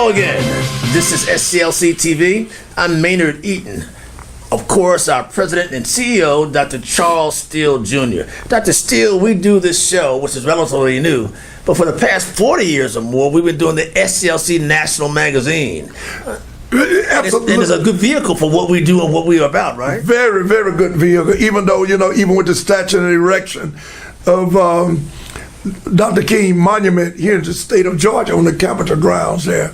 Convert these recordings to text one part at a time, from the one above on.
Hello again. This is SCLC TV. I'm Maynard Eaton. Of course, our president and CEO, Dr. Charles Steele Jr. Dr. Steele, we do this show, which is relatively new, but for the past 40 years or more, we've been doing the SCLC National Magazine. Absolutely. And it's a good vehicle for what we do and what we are about, right? Very, very good vehicle, even though, even with the statue and erection of Dr. King Monument here in the state of Georgia on the Capitol grounds there.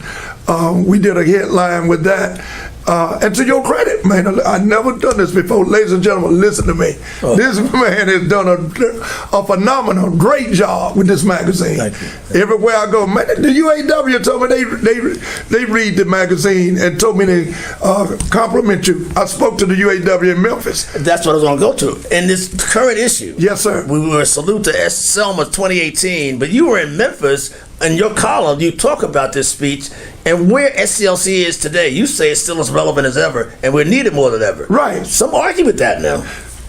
We did a headline with that. And to your credit, man, I've never done this before. Ladies and gentlemen, listen to me. Oh. This man has done a phenomenal, great job with this magazine. Thank you. Everywhere I go, man, the UAW told me they read the magazine and told me to compliment you. I spoke to the UAW in Memphis. That's what I was going to go to. In this current issue, yes, sir. We were a salute to Selma 2018, but you were in Memphis. In your column, you talk about this speech and where SCLC is today. You say it's still as relevant as ever, and we're needed more than ever. Right. Some argue with that now.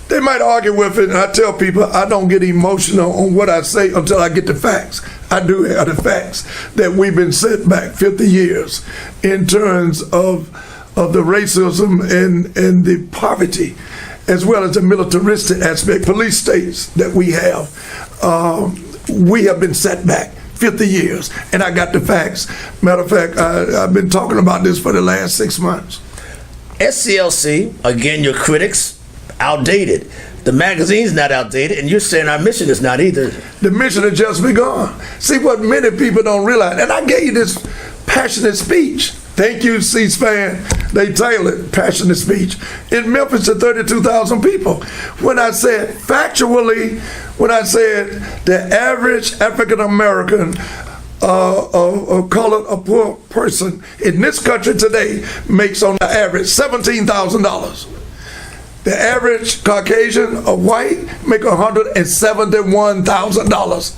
They might argue with it, and I tell people I don't get emotional on what I say until I get the facts. I do have the facts that we've been set back 50 years in terms of the racism and the poverty, as well as the militaristic aspect, police states that we have. We have been set back 50 years, and I got the facts. Matter of fact, I've been talking about this for the last 6 months. SCLC, again, your critics, outdated. The magazine's not outdated, and you're saying our mission is not either. The mission has just begun. See, what many people don't realize, and I gave you this passionate speech. Thank you, C-SPAN. They tailored passionate speech. In Memphis to 32,000 people. When I said, factually, the average African-American colored, a poor person in this country today makes on the average $17,000. The average Caucasian or white make $171,000.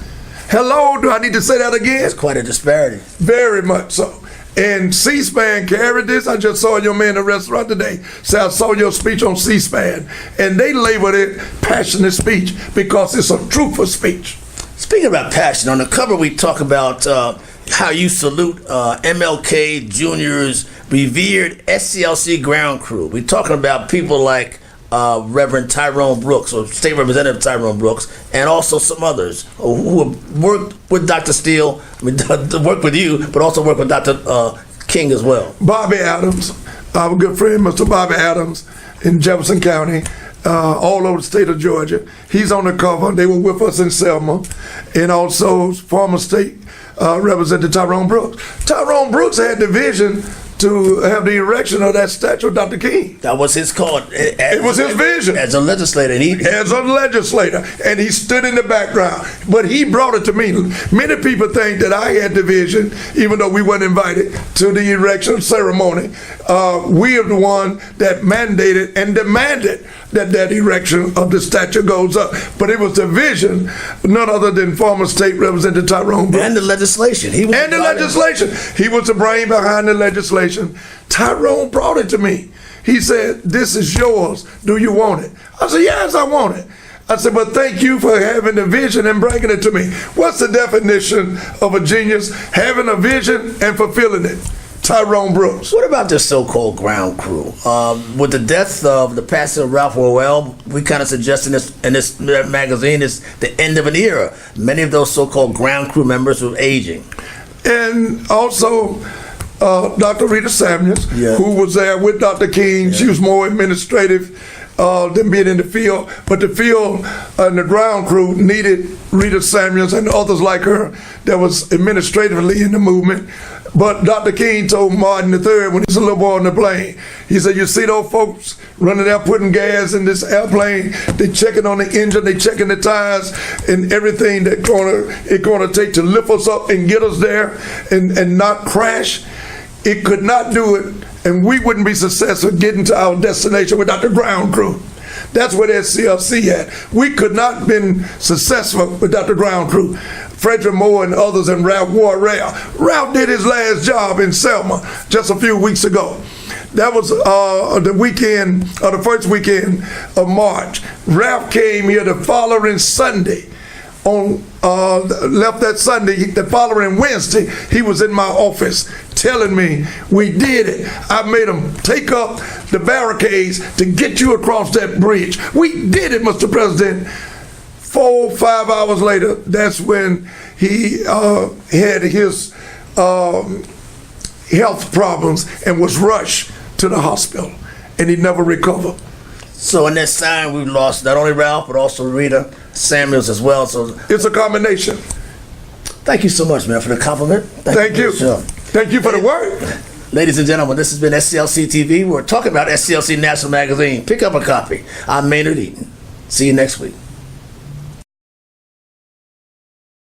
Hello, do I need to say that again? It's quite a disparity. Very much so. And C-SPAN carried this. I just saw your man in the restaurant today. Say, I saw your speech on C-SPAN. And they labeled it passionate speech because it's a truthful speech. Speaking about passion, on the cover we talk about how you salute MLK Jr.'s revered SCLC ground crew. We're talking about people like Reverend Tyrone Brooks, or State Representative Tyrone Brooks, and also some others who have worked with Dr. Steele, worked with you, but also worked with Dr. King as well. Bobby Adams, our good friend, Mr. Bobby Adams in Jefferson County, all over the state of Georgia. He's on the cover. They were with us in Selma. And also former state Representative Tyrone Brooks. Tyrone Brooks had the vision to have the erection of that statue of Dr. King. That was his call. It was his vision. As a legislator. And he stood in the background. But he brought it to me. Many people think that I had the vision, even though we weren't invited to the erection ceremony. We are the one that mandated and demanded that erection of the statue goes up. But it was the vision, none other than former state Representative Tyrone Brooks. And the legislation. He was the brain behind the legislation. Tyrone brought it to me. He said, this is yours. Do you want it? I said, yes, I want it. I said, but thank you for having the vision and bringing it to me. What's the definition of a genius? Having a vision and fulfilling it. Tyrone Brooks. What about this so-called ground crew? With the death of the passing of Ralph Orwell, we kind of suggest in this magazine is the end of an era. Many of those so-called ground crew members were aging. And also, Dr. Rita Samuels, who was there with Dr. King. She was more administrative than being in the field. But the field and the ground crew needed Rita Samuels and others like her that was administratively in the movement. But Dr. King told Martin III when he was a little boy on the plane, he said, you see those folks running out putting gas in this airplane, they checking on the engine, they checking the tires and everything that it's gonna take to lift us up and get us there and not crash. It could not do it, and we wouldn't be successful getting to our destination without the ground crew. That's what SCLC had. We could not have been successful without the ground crew. Frederick Moore and others and Ralph wore Ralph. Ralph did his last job in Selma just a few weeks ago. That was the first weekend of March. Ralph came here the following Sunday left that Sunday, the following Wednesday, he was in my office telling me, we did it. I made them take up the barricades to get you across that bridge. We did it, Mr. President. 4 or 5 hours later, that's when he had his health problems and was rushed to the hospital, and he never recovered. So in that time, we lost not only Ralph, but also Rita Samuels as well. So it's a combination. Thank you so much, man, for the compliment. Thank you. Thank you for the word. Ladies and gentlemen, this has been SCLC TV. We're talking about SCLC National Magazine. Pick up a copy. I'm Maynard Eaton. See you next week.